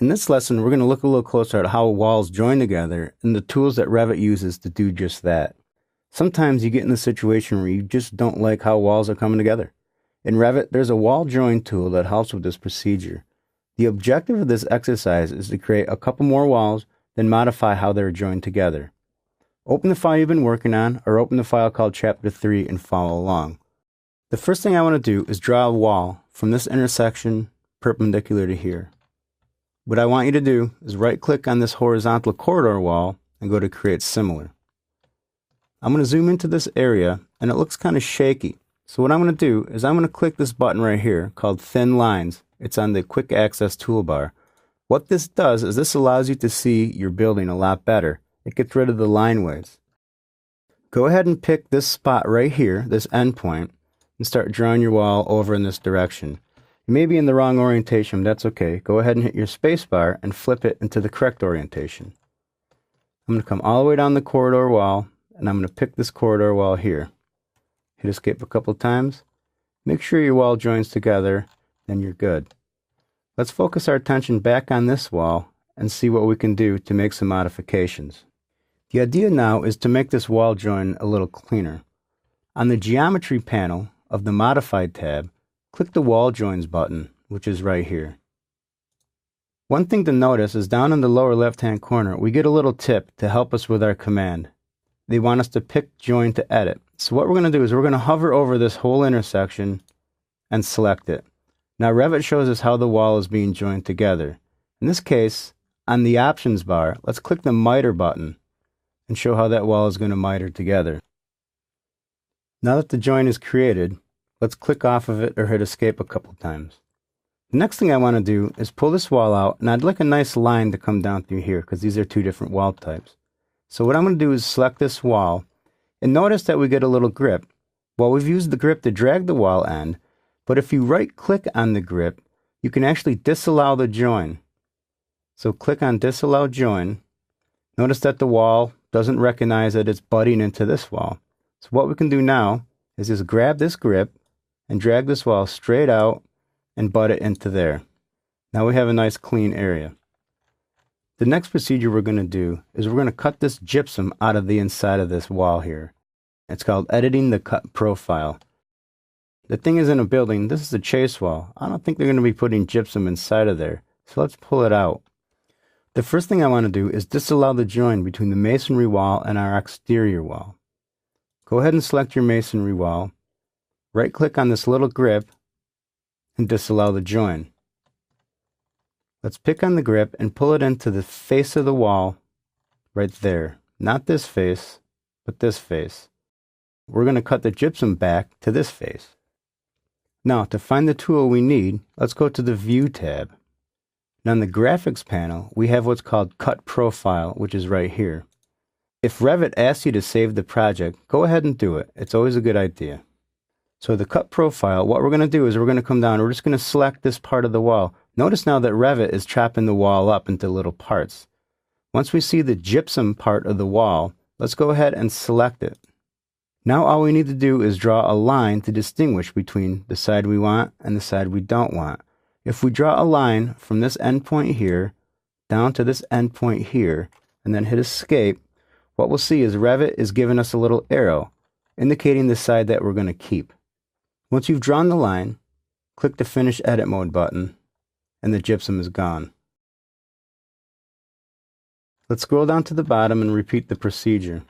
In this lesson, we're going to look a little closer at how walls join together and the tools that Revit uses to do just that. Sometimes you get in a situation where you just don't like how walls are coming together. In Revit, there's a wall join tool that helps with this procedure. The objective of this exercise is to create a couple more walls, then modify how they're joined together. Open the file you've been working on, or open the file called Chapter 3 and follow along. The first thing I want to do is draw a wall from this intersection perpendicular to here. What I want you to do is right-click on this horizontal corridor wall and go to Create Similar. I'm going to zoom into this area, and it looks kind of shaky. So what I'm going to do is I'm going to click this button right here called Thin Lines. It's on the Quick Access toolbar. What this does is this allows you to see your building a lot better. It gets rid of the line waves. Go ahead and pick this spot right here, this endpoint, and start drawing your wall over in this direction. You may be in the wrong orientation, but that's okay. Go ahead and hit your space bar and flip it into the correct orientation. I'm going to come all the way down the corridor wall, and I'm going to pick this corridor wall here. Hit escape a couple times. Make sure your wall joins together, then you're good. Let's focus our attention back on this wall and see what we can do to make some modifications. The idea now is to make this wall join a little cleaner. On the Geometry panel of the Modified tab, click the Wall Joins button, which is right here. One thing to notice is down in the lower left-hand corner, we get a little tip to help us with our command. They want us to pick Join to edit. So what we're going to do is we're going to hover over this whole intersection and select it. Now Revit shows us how the wall is being joined together. In this case, on the Options bar, let's click the Miter button and show how that wall is going to miter together. Now that the join is created, let's click off of it or hit escape a couple times. The next thing I want to do is pull this wall out, and I'd like a nice line to come down through here because these are two different wall types. So what I'm going to do is select this wall, and notice that we get a little grip. Well, we've used the grip to drag the wall end, but if you right click on the grip, you can actually disallow the join. So click on Disallow Join. Notice that the wall doesn't recognize that it's butting into this wall. So what we can do now is just grab this grip and drag this wall straight out and butt it into there. Now we have a nice clean area. The next procedure we're going to do is we're going to cut this gypsum out of the inside of this wall here. It's called editing the cut profile. The thing is, in a building, this is a chase wall. I don't think they're going to be putting gypsum inside of there. So let's pull it out. The first thing I want to do is disallow the join between the masonry wall and our exterior wall. Go ahead and select your masonry wall. Right click on this little grip and disallow the join. Let's pick on the grip and pull it into the face of the wall right there. Not this face, but this face. We're going to cut the gypsum back to this face. Now, to find the tool we need, let's go to the View tab. And on the Graphics panel, we have what's called Cut Profile, which is right here. If Revit asks you to save the project, go ahead and do it. It's always a good idea. So the cut profile, what we're going to do is we're going to come down. We're just going to select this part of the wall. Notice now that Revit is chopping the wall up into little parts. Once we see the gypsum part of the wall, let's go ahead and select it. Now all we need to do is draw a line to distinguish between the side we want and the side we don't want. If we draw a line from this endpoint here down to this endpoint here and then hit escape, what we'll see is Revit is giving us a little arrow indicating the side that we're going to keep. Once you've drawn the line, click the Finish Edit Mode button and the gypsum is gone. Let's scroll down to the bottom and repeat the procedure.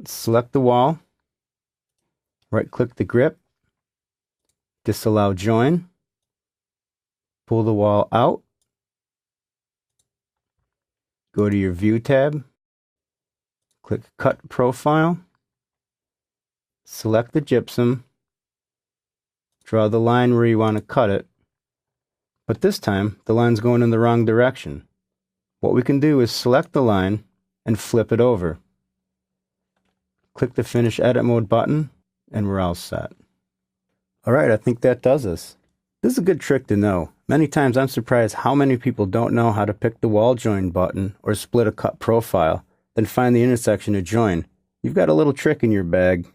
Select the wall, right click the grip, disallow join, pull the wall out, go to your View tab, click Cut Profile, select the gypsum, draw the line where you want to cut it, but this time the line's going in the wrong direction. What we can do is select the line and flip it over. Click the Finish Edit Mode button and we're all set. Alright, I think that does us. This is a good trick to know. Many times I'm surprised how many people don't know how to pick the wall join button or split a cut profile, then find the intersection to join. You've got a little trick in your bag.